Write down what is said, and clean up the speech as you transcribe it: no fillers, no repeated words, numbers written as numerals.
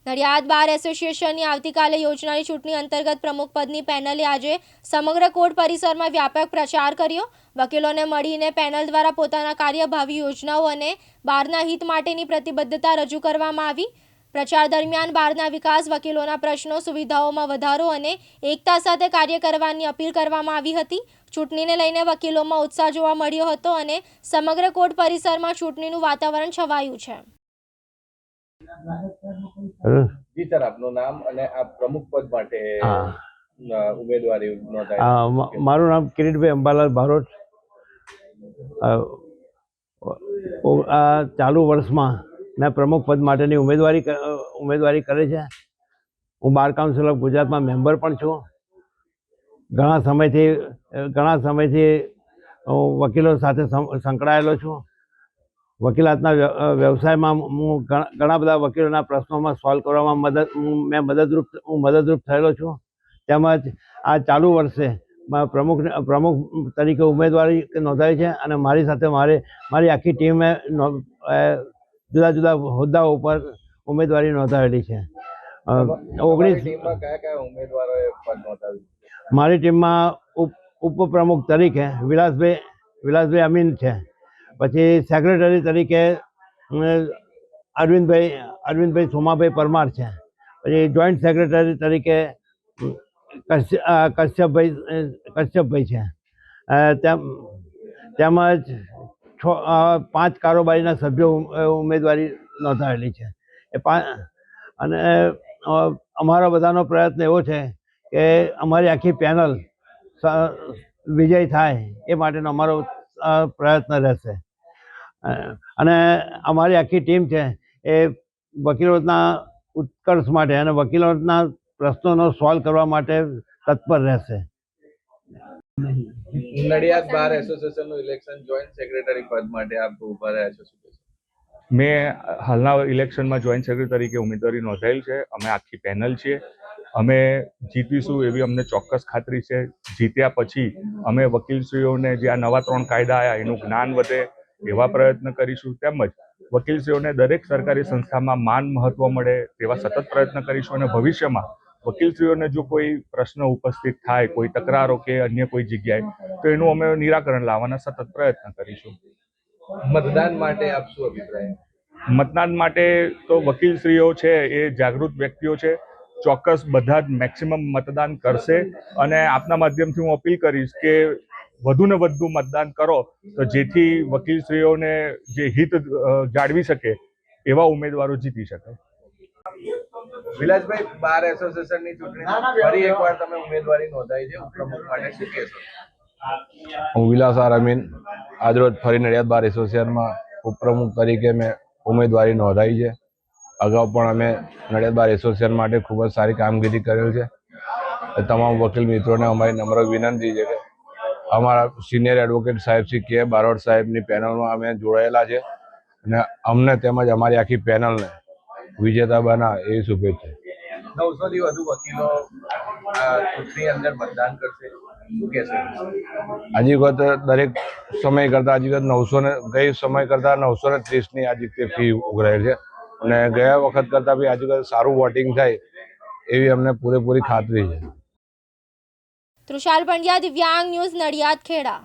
નડિયાદ બાર એસોસિએશનની આવતીકાલે યોજનારી ચૂંટણી અંતર્ગત પ્રમુખ પદની પેનલે આજે સમગ્ર કોર્ટ પરિસરમાં વ્યાપક પ્રચાર કર્યો। વકીલોને મળીને પેનલ દ્વારા પોતાના કાર્યભાવી યોજનાઓ અને બારના હિત માટેની પ્રતિબદ્ધતા રજૂ કરવામાં આવી। પ્રચાર દરમિયાન બારના વિકાસ, વકીલોના પ્રશ્નો, સુવિધાઓમાં વધારો અને એકતા સાથે કાર્ય કરવાની અપીલ કરવામાં આવી હતી। ચૂંટણીને લઈને વકીલોમાં ઉત્સાહ જોવા મળ્યો હતો અને સમગ્ર કોર્ટ પરિસરમાં ચૂંટણીનું વાતાવરણ છવાયું છે। જી સર, આપનું નામ અને આપ પ્રમુખ પદ માટે ઉમેદવારી નોંધાવી? મારું નામ કિરીટભાઈ અંબાલાલ બારોટ। ચાલુ વર્ષમાં મેં પ્રમુખ પદ માટેની ઉમેદવારી કરી છે। હું બાર કાઉન્સિલ ઓફ ગુજરાતમાં મેમ્બર પણ છું। ઘણા સમયથી હું વકીલો સાથે સંકળાયેલો છું। વકીલાતના વ્યવસાયમાં હું ઘણા બધા વકીલોના પ્રશ્નોમાં સોલ્વ કરવામાં મદદરૂપ થયેલો છું। તેમજ આ ચાલુ વર્ષે પ્રમુખ તરીકે ઉમેદવારી નોંધાવી છે અને મારી સાથે મારી આખી ટીમે જુદા જુદા હોદ્દાઓ ઉપર ઉમેદવારી નોંધાવેલી છે। 19 કયા ઉમેદવારોએ પદ નોંધાવ્યું? મારી ટીમમાં ઉપપ્રમુખ તરીકે વિલાસભાઈ અમીન છે। પછી સેક્રેટરી તરીકે અરવિંદભાઈ સોમાભાઈ પરમાર છે। પછી જોઈન્ટ સેક્રેટરી તરીકે કશ્યપભાઈ છે। તેમજ 5 કારોબારીના સભ્યો ઉમેદવારી નોંધાવેલી છે। અને અમારા બધાનો પ્રયત્ન એવો છે કે અમારી આખી પેનલ વિજય થાય એ માટેનો અમારો પ્રયત્ન રહેશે। અને અમારી આખી ટીમ છે એ વકીલોના ઉત્કર્ષ માટે અને વકીલોના પ્રશ્નોનો સોલ્વ કરવા માટે તત્પર રહેશે। નડિયાદ બાર એસોસિએશનનું ઇલેક્શન જોઈન્ટ સેક્રેટરી પદ માટે આપ ઉભા રહ્યા છો, શું કહેશો? મેં હાલના ઇલેક્શનમાં જોઈન્ટ સેક્રેટરી તરીકે ઉમેદવારી નોંધાયેલ છે। અમે આખી પેનલ છીએ। અમે જીતીશું એવી અમને ચોક્કસ ખાતરી છે। જીત્યા પછી અમે વકીલશ્રીઓને જે આ નવા 3 કાયદા આવ્યા એનું જ્ઞાન વધે એવા પ્રયત્ન કરીશું। તેમજ વકીલશ્રીઓને દરેક સરકારી સંસ્થામાં માન મહત્વ મળે તેવા સતત પ્રયત્ન કરીશું। અને ભવિષ્યમાં વકીલશ્રીઓને જો કોઈ પ્રશ્ન ઉપસ્થિત થાય, કોઈ તકરારો કે અન્ય કોઈ જગ્યાએ, તો એનું અમે નિરાકરણ લાવવાના સતત પ્રયત્ન કરીશું। મતદાન માટે આપ શું અભિપ્રાય? મતદાન માટે તો વકીલશ્રીઓ છે એ જાગૃત વ્યક્તિઓ છે। ચોક્કસ બધા જ મેક્સિમમ મતદાન કરશે। અને આપના માધ્યમથી હું અપીલ કરીશ કે વધુ ને વધુ મતદાન કરો તો જેથી વકીલશ્રીઓને જે હિત જાળવી શકે એવા ઉમેદવારો જીતી શકે। વિલાસભાઈ, બાર એસોસિએશનની ચૂંટણી ફરી એકવાર તમે ઉમેદવારી નોંધાવી છે ઉપપ્રમુખ માટે, શું કહેશો? હું વિલાસ આર અમીન આજરોજ ફરી નડિયાદ બાર એસોસિએશનમાં ઉપપ્રમુખ તરીકે મેં ઉમેદવારી નોંધાવી છે। અગાઉ પણ અમે નડિયાદ બાર એસોસિએશન માટે ખૂબ જ સારી કામગીરી કરેલ છે। તમામ વકીલ મિત્રોને અમારી નમ્ર વિનંતી છે કે અમારા સિનિયર એડવોકેટ સાહેબ શ્રી કે બારોટ સાહેબની પેનલમાં અમે જોડાયેલા છે અને અમને તેમજ અમારી આખી પેનલને વિજેતા બનાવે એવી શુભેચ્છા। 900 થી વધુ વકીલો ચૂંટણી અંદર મતદાન કરશે, શું કહેશો? આજી વખત દરેક સમય કરતાં આજી વખત 900 સમય કરતાં 930ની આજી વખતે ફી ઉઘરાયેલ છે અને ગયા વખત કરતાં બી આજી વખત સારું વોટિંગ થાય એવી અમને પૂરેપૂરી ખાતરી છે। તૃષાલ પંડ્યા, દિવ્યાંગ ન્યૂઝ, નડિયાદ, ખેડા।